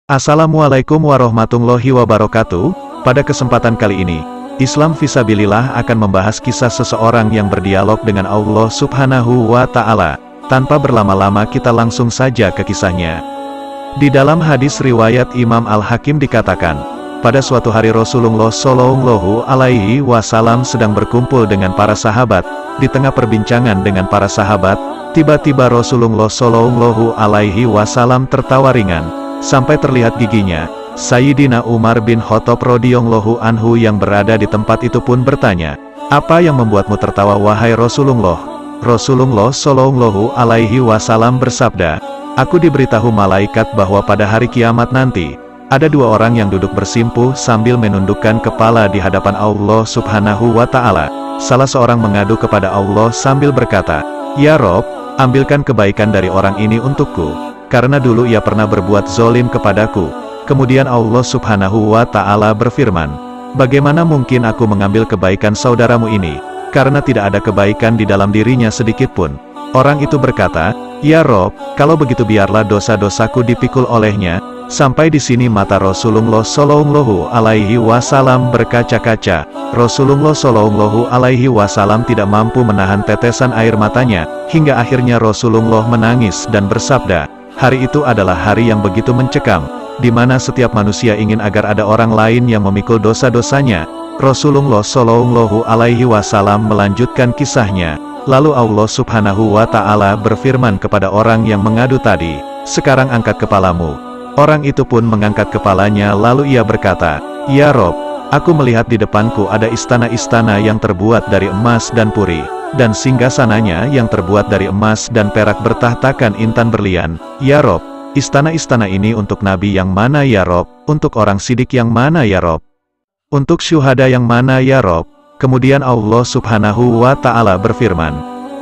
Assalamualaikum warahmatullahi wabarakatuh. Pada kesempatan kali ini, Islam Fisabilillah akan membahas kisah seseorang yang berdialog dengan Allah Subhanahu wa Ta'ala. Tanpa berlama-lama, kita langsung saja ke kisahnya. Di dalam hadis riwayat Imam Al-Hakim dikatakan, pada suatu hari Rasulullah Shallallahu Alaihi Wasallam sedang berkumpul dengan para sahabat. Di tengah perbincangan dengan para sahabat, tiba-tiba Rasulullah Shallallahu Alaihi Wasallam tertawa ringan, sampai terlihat giginya. Sayyidina Umar bin Khattab radhiyallahu anhu yang berada di tempat itu pun bertanya, "Apa yang membuatmu tertawa wahai Rasulullah?" Rasulullah Shallallahu Alaihi Wasallam bersabda, "Aku diberitahu malaikat bahwa pada hari kiamat nanti, ada dua orang yang duduk bersimpuh sambil menundukkan kepala di hadapan Allah Subhanahu wa Ta'ala. Salah seorang mengadu kepada Allah sambil berkata, 'Ya Rob, ambilkan kebaikan dari orang ini untukku, karena dulu ia pernah berbuat zolim kepadaku.' Kemudian Allah Subhanahu wa Ta'ala berfirman, 'Bagaimana mungkin aku mengambil kebaikan saudaramu ini, karena tidak ada kebaikan di dalam dirinya sedikitpun.' Orang itu berkata, 'Ya Rob, kalau begitu biarlah dosa-dosaku dipikul olehnya.' Sampai di sini mata Rasulullah Shallallahu Alaihi Wasallam berkaca-kaca. Rasulullah Shallallahu Alaihi Wasallam tidak mampu menahan tetesan air matanya, hingga akhirnya Rasulullah menangis dan bersabda, 'Hari itu adalah hari yang begitu mencekam, di mana setiap manusia ingin agar ada orang lain yang memikul dosa-dosanya.' Rasulullah Shallallahu Alaihi Wasallam melanjutkan kisahnya. Lalu Allah Subhanahu wa Ta'ala berfirman kepada orang yang mengadu tadi, 'Sekarang angkat kepalamu.' Orang itu pun mengangkat kepalanya lalu ia berkata, 'Ya Rob, aku melihat di depanku ada istana-istana yang terbuat dari emas dan puri, dan singgasananya yang terbuat dari emas dan perak bertahtakan intan berlian. Ya Rob, istana-istana ini untuk nabi yang mana ya Rob? Untuk orang sidik yang mana ya Rob? Untuk syuhada yang mana ya Rob?' Kemudian Allah Subhanahu wa Ta'ala berfirman,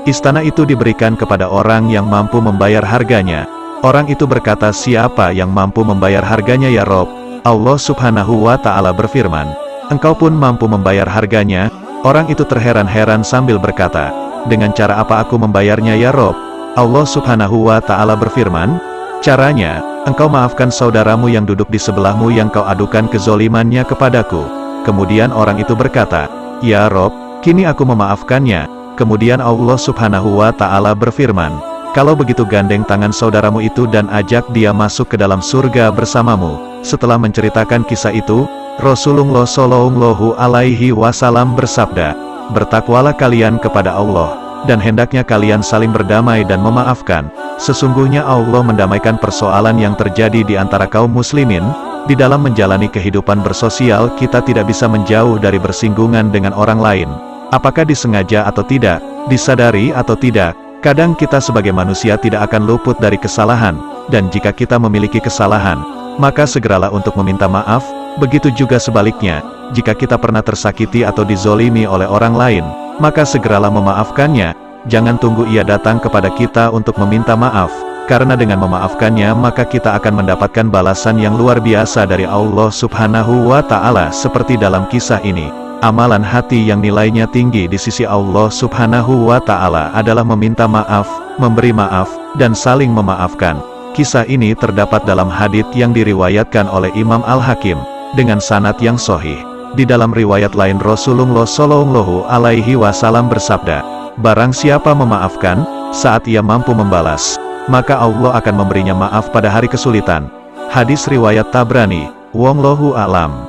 'Istana itu diberikan kepada orang yang mampu membayar harganya.' Orang itu berkata, 'Siapa yang mampu membayar harganya ya Rob?' Allah Subhanahu wa Ta'ala berfirman, 'Engkau pun mampu membayar harganya.' Orang itu terheran-heran sambil berkata, 'Dengan cara apa aku membayarnya ya Rob?' Allah Subhanahu wa Ta'ala berfirman, 'Caranya, engkau maafkan saudaramu yang duduk di sebelahmu yang kau adukan kezolimannya kepadaku.' Kemudian orang itu berkata, 'Ya Rob, kini aku memaafkannya.' Kemudian Allah Subhanahu wa Ta'ala berfirman, 'Kalau begitu gandeng tangan saudaramu itu dan ajak dia masuk ke dalam surga bersamamu.' Setelah menceritakan kisah itu, Rasulullah Shallallahu Alaihi Wasallam bersabda, 'Bertakwalah kalian kepada Allah, dan hendaknya kalian saling berdamai dan memaafkan. Sesungguhnya Allah mendamaikan persoalan yang terjadi di antara kaum muslimin. Di dalam menjalani kehidupan bersosial kita tidak bisa menjauh dari bersinggungan dengan orang lain. Apakah disengaja atau tidak, disadari atau tidak, kadang kita sebagai manusia tidak akan luput dari kesalahan, dan jika kita memiliki kesalahan, maka segeralah untuk meminta maaf. Begitu juga sebaliknya, jika kita pernah tersakiti atau dizolimi oleh orang lain, maka segeralah memaafkannya. Jangan tunggu ia datang kepada kita untuk meminta maaf, karena dengan memaafkannya maka kita akan mendapatkan balasan yang luar biasa dari Allah Subhanahu wa Ta'ala. Seperti dalam kisah ini, amalan hati yang nilainya tinggi di sisi Allah Subhanahu wa Ta'ala adalah meminta maaf, memberi maaf, dan saling memaafkan. Kisah ini terdapat dalam hadits yang diriwayatkan oleh Imam Al-Hakim dengan sanad yang sahih. Di dalam riwayat lain Rasulullah Shallallahu Alaihi Wasallam bersabda, 'Barang siapa memaafkan saat ia mampu membalas, maka Allah akan memberinya maaf pada hari kesulitan.' Hadis riwayat Tabrani. Wallahu a'lam.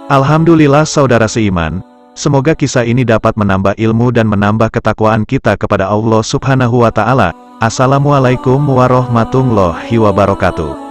Alhamdulillah saudara seiman, semoga kisah ini dapat menambah ilmu dan menambah ketakwaan kita kepada Allah Subhanahu wa Ta'ala. Assalamualaikum warahmatullahi wabarakatuh.